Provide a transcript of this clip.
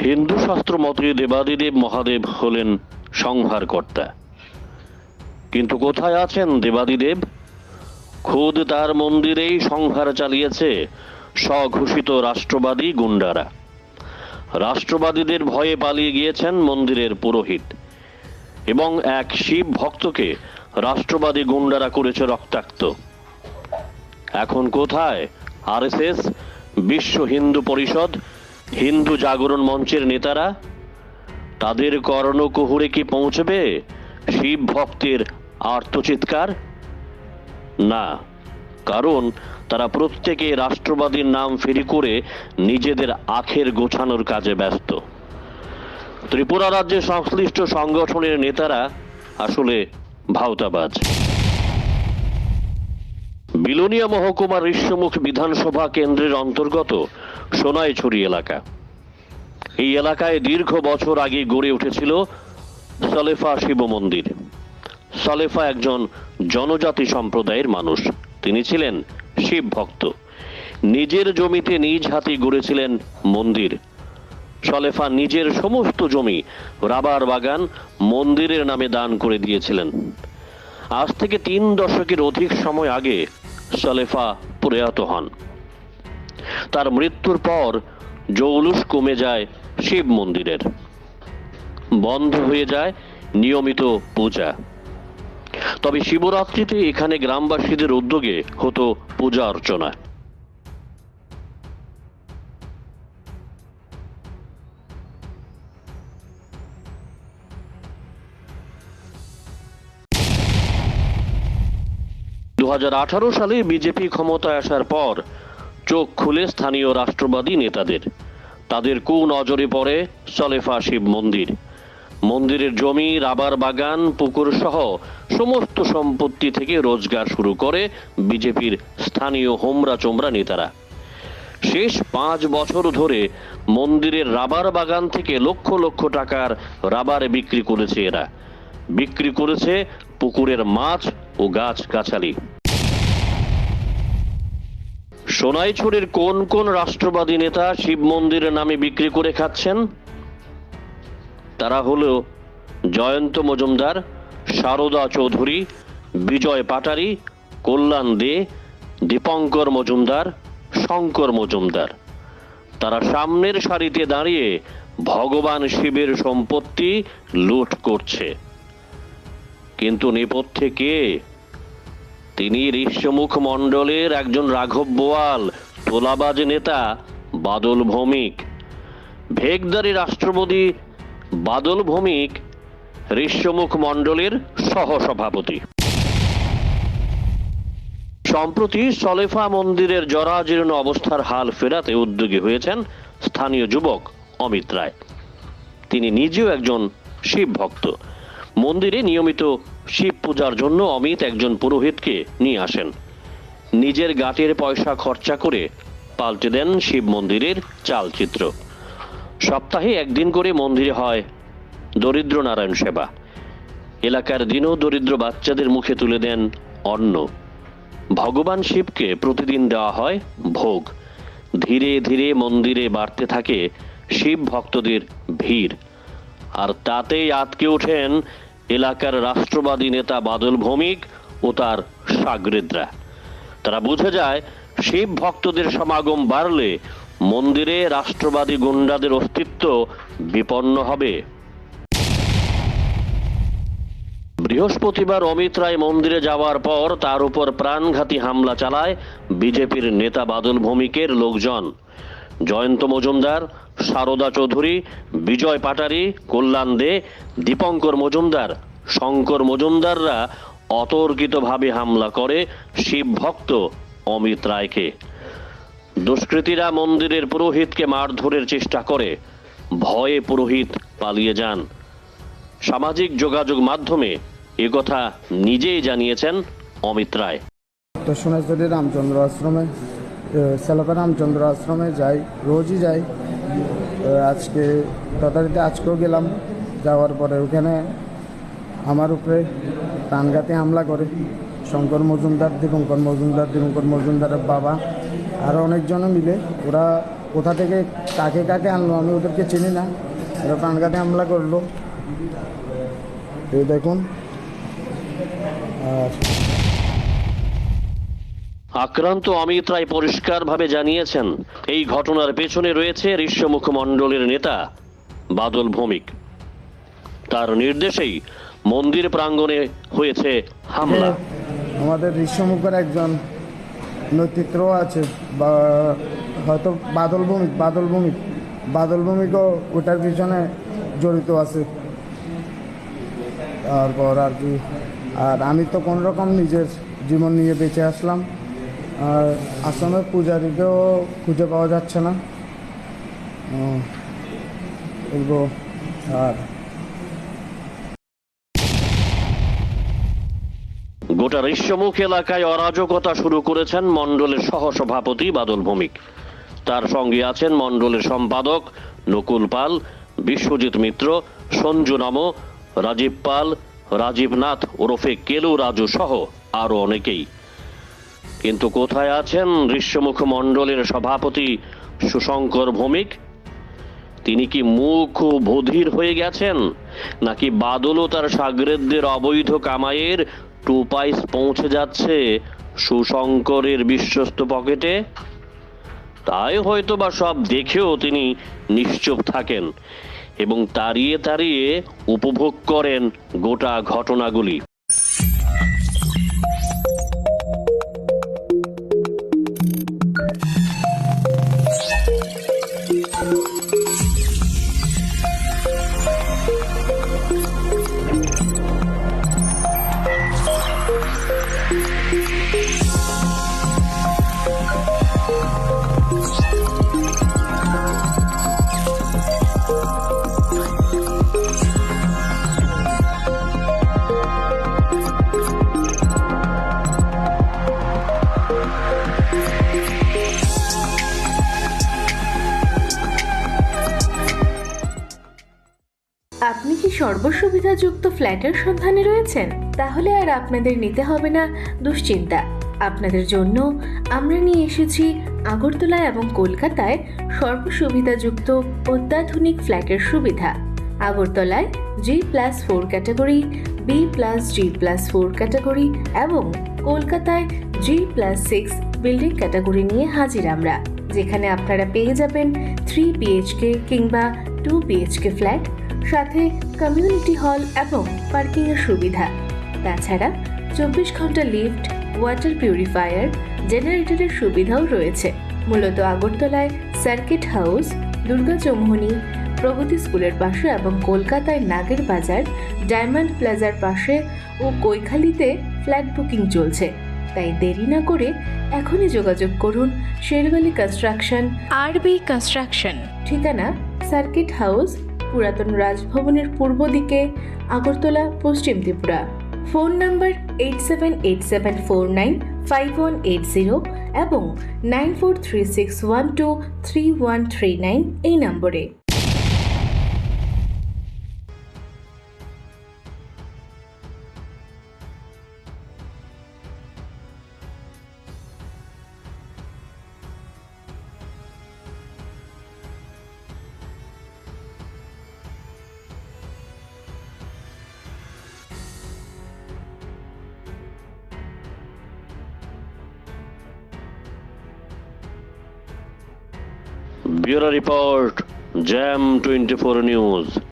হিন্দু শাস্ত্র মতে দেবাদিদেব মহাদেব হলেন সংহারকর্তা, কিন্তু কোথায় আছেন দেবাদিদেব? খোদ তার মন্দিরেই সংহার চালিয়েছে স্বঘোষিত রাষ্ট্রবাদী গুন্ডারা। রাষ্ট্রবাদীদের ভয়ে পালিয়ে গিয়েছেন মন্দিরের পুরোহিত, এবং এক শিব ভক্তকে রাষ্ট্রবাদী গুন্ডারা করেছে রক্তাক্ত। এখন কোথায় আরএসএস, বিশ্ব হিন্দু পরিষদ, হিন্দু জাগরণ মঞ্চের নেতারা? তাদের কর্ণকুহরে কি পৌঁছবে শিব ভক্তের আর্তচিৎকার? না, কারণ তারা প্রত্যেকে রাষ্ট্রবাদীর নাম ফেরি করে নিজেদের আখের গোছানোর কাজে ব্যস্ত। ত্রিপুরা রাজ্যে সংশ্লিষ্ট সংগঠনের নেতারা আসলে ভাওতাবাজ। বিলোনিয়া মহকুমার ঋষ্যমুখ বিধানসভা কেন্দ্রের অন্তর্গত সোনাইছড়ি এলাকা। এই এলাকায় দীর্ঘ বছর আগে গড়ে উঠেছিল সলেফা শিব মন্দির। সলেফা একজন জনজাতি সম্প্রদায়ের মানুষ। তিনি ছিলেন শিব ভক্ত। নিজের জমিতে নিজ হাতে গড়েছিলেন মন্দির। সলেফা নিজের সমস্ত জমি, রাবার বাগান মন্দিরের নামে দান করে দিয়েছিলেন। আজ থেকে 3 দশকের অধিক সময় আগে সলেফা প্রয়াত হন। তার মৃত্যুর পর জৌলুস কমে যায় শিব মন্দিরের, বন্ধ হয়ে যায় নিয়মিত পূজা। তবে শিবরাত্রিতে এখানে গ্রামবাসীদের উদ্যোগে হতো পূজা অর্চনা। দু সালে বিজেপি ক্ষমতায় আসার পর চোখ খুলে স্থানীয় রাষ্ট্রবাদী নেতাদের। তাদের কুনজরে পড়ে সলেফা শিব মন্দির। মন্দিরের জমি, রাবার বাগান, পুকুর সহ সমস্ত সম্পত্তি থেকে রোজগার শুরু করে বিজেপির স্থানীয় হোমরা চোমরা নেতারা। শেষ 5 বছর ধরে মন্দিরের রাবার বাগান থেকে লক্ষ লক্ষ টাকার রাবার বিক্রি করেছে এরা। বিক্রি করেছে পুকুরের মাছ ও গাছগাছালি। সোনাইছড়ির কোন কোন রাষ্ট্রবাদী নেতা শিব মন্দিরের নামে বিক্রি করে খাচ্ছেন? তারা হলো জয়ন্ত মজুমদার, সারদা চৌধুরী, বিজয় পাটারি, কল্যাণ দে, দীপঙ্কর মজুমদার, শঙ্কর মজুমদার। তারা সামনের সারিতে দাঁড়িয়ে ভগবান শিবের সম্পত্তি লুট করছে। কিন্তু নেপথ্যে কে? তিনি ঋষ্যমুখ মণ্ডলের একজন রাঘব বোয়াল, তোলাবাজ নেতা বাদল ভৌমিক। ভেগদারি রাষ্ট্রবাদী বাদল ভৌমিক ঋষ্যমুখ মণ্ডলের সহসভাপতি। সম্প্রতি সলেফা মন্দিরের জরাজীর্ণ অবস্থার হাল ফেরাতে উদ্যোগী হয়েছেন স্থানীয় যুবক অমিত রায়। তিনি নিজেও একজন শিব ভক্ত। মন্দিরে নিয়মিত শিব পূজার জন্য অমিত একজন পুরোহিতকে নিয়ে আসেন। নিজের গাটের পয়সা খরচা করে পাল্টে দেন শিব মন্দিরের চালচিত্র। সপ্তাহে একদিন করে মন্দিরে হয় দরিদ্র নারায়ণ সেবা। এলাকার দিনও দরিদ্র বাচ্চাদের মুখে তুলে দেন অন্ন। ভগবান শিবকে প্রতিদিন দেওয়া হয় ভোগ। ধীরে ধীরে মন্দিরে বাড়তে থাকে শিব ভক্তদের ভিড়, আর তাতেই আটকে ওঠেন এলাকার রাষ্ট্রবাদী নেতা বাদল ভৌমিক ও তার সাগরেদরা। তারা বুঝে যায় শিব ভক্তদের সমাগম বাড়লে মন্দিরে রাষ্ট্রবাদী গুন্ডাদের অস্তিত্ব বিপন্ন হবে। বৃহস্পতিবার অমিত রায় মন্দিরে যাওয়ার পর তার উপর প্রাণঘাতী হামলা চালায় বিজেপির নেতা বাদল ভৌমিকের লোকজন। জয়ন্ত মজুমদার, সারদা চৌধুরী, বিজয় পাটারি, কল্যাণ দে, দীপঙ্কর মজুমদার, শঙ্কর মজুমদাররা অতর্কিতভাবে হামলা করে শিব ভক্ত অমিত রায়কে। দুষ্কৃতীরা মন্দিরের পুরোহিতকে মারধরের চেষ্টা করে। ভয়ে পুরোহিত পালিয়ে যান। সামাজিক যোগাযোগ মাধ্যমে একথা নিজেই জানিয়েছেন অমিত রায়। সোনাইছড়ি রামচন্দ্র আশ্রমে, সেলফা রামচন্দ্র আশ্রমে যাই, রোজই যাই। আজকে তথারীতি আজকেও গেলাম। যাওয়ার পরে ওখানে আমার উপরে প্রাণঘাতী হামলা করে শঙ্কর মজুমদার, দীপঙ্কর মজুমদারের বাবা, আরও অনেকজনে মিলে ওরা কোথা থেকে কাকে কাকে আনলো আমি ওদেরকে চিনি না, এরা প্রাণঘাতী হামলা করলো। এই দেখুন। আর আক্রান্ত অমিত রায় পরিষ্কারভাবে জানিয়েছেন, এই ঘটনার পেছনে রয়েছে ঋষ্যমুখ মণ্ডলের নেতা বাদল ভৌমিক। তার নির্দেশেই মন্দির প্রাঙ্গণে হয়েছে হামলা। আমাদের ঋষ্যমুখের একজন নেতৃত্ব আছে, বা হয়তো বাদল ভৌমিকও ওটার পিছনে জড়িত আছে। তারপর আর কি, আর আমি তো কোনো রকম নিজের জীবন নিয়ে বেঁচে আসলাম। আর আশ্রমের পূজারীকেও খুঁজে পাওয়া যাচ্ছে না বলবো। আর গোটা ঋষ্যমুখ এলাকায় অরাজকতা শুরু করেছেন মণ্ডলের সহসভাপতি বাদল ভৌমিক। তার সঙ্গে আছেন মণ্ডলের সম্পাদক নকুল পাল, বিশ্বজিৎ মিত্র, সঞ্জু নম, রাজীব পাল, রাজীব নাথ ওরফে কেলু রাজু সহ আরো অনেকেই। কিন্তু কোথায় আছেন ঋষ্যমুখ মণ্ডলের সভাপতি সুশঙ্কর ভৌমিক? তিনি কি মুখ ও বধির হয়ে গেছেন, নাকি বাদল ও তার সাগরেদদের অবৈধ কামাইয়ের টুপাইস পৌঁছে যাচ্ছে সুশঙ্করের বিশ্বস্ত পকেটে? তাই হয়তো বা সব দেখেও তিনি নিশ্চুপ থাকেন এবং তাড়িয়ে তাড়িয়ে উপভোগ করেন গোটা ঘটনাগুলি। আপনি কি সর্বসুবিধাযুক্ত ফ্ল্যাটের সন্ধানে রয়েছেন? তাহলে আর আপনাদের নিতে হবে না দুশ্চিন্তা। আপনাদের জন্য আমরা নিয়ে এসেছি আগরতলা এবং কলকাতায় সর্বসুবিধাযুক্ত অত্যাধুনিক ফ্ল্যাটের সুবিধা। আগরতলায় G+4 ক্যাটাগরি, B+G+4 ক্যাটাগরি এবং কলকাতায় G+6 বিল্ডিং ক্যাটাগরি নিয়ে হাজির আমরা, যেখানে আপনারা পেয়ে যাবেন 3 BHK কিংবা 2 BHK ফ্ল্যাট, সাথে কমিউনিটি হল এবং পার্কিংয়ের সুবিধা। তাছাড়া 24 ঘন্টা লিফট, ওয়াটার পিউরিফায়ার, জেনারেটরের সুবিধাও রয়েছে। মূলত আগরতলায় সার্কিট হাউস, দুর্গা চৌমুহনী, প্রগতি স্কুলের পাশে এবং কলকাতায় নাগের বাজার, ডায়মন্ড প্লাজার পাশে ও কৈখালিতে ফ্ল্যাট বুকিং চলছে। তাই দেরি না করে এখনই যোগাযোগ করুন শেরওয়ালি কনস্ট্রাকশন, RB কনস্ট্রাকশন। ঠিকানা সার্কিট হাউস, পুরাতন রাজভবনের পূর্ব দিকে, আগরতলা, পশ্চিম ত্রিপুরা। ফোন নাম্বার 8787495180 এবং 9436123139 এই নম্বরে। Bureau report, jam 24 news.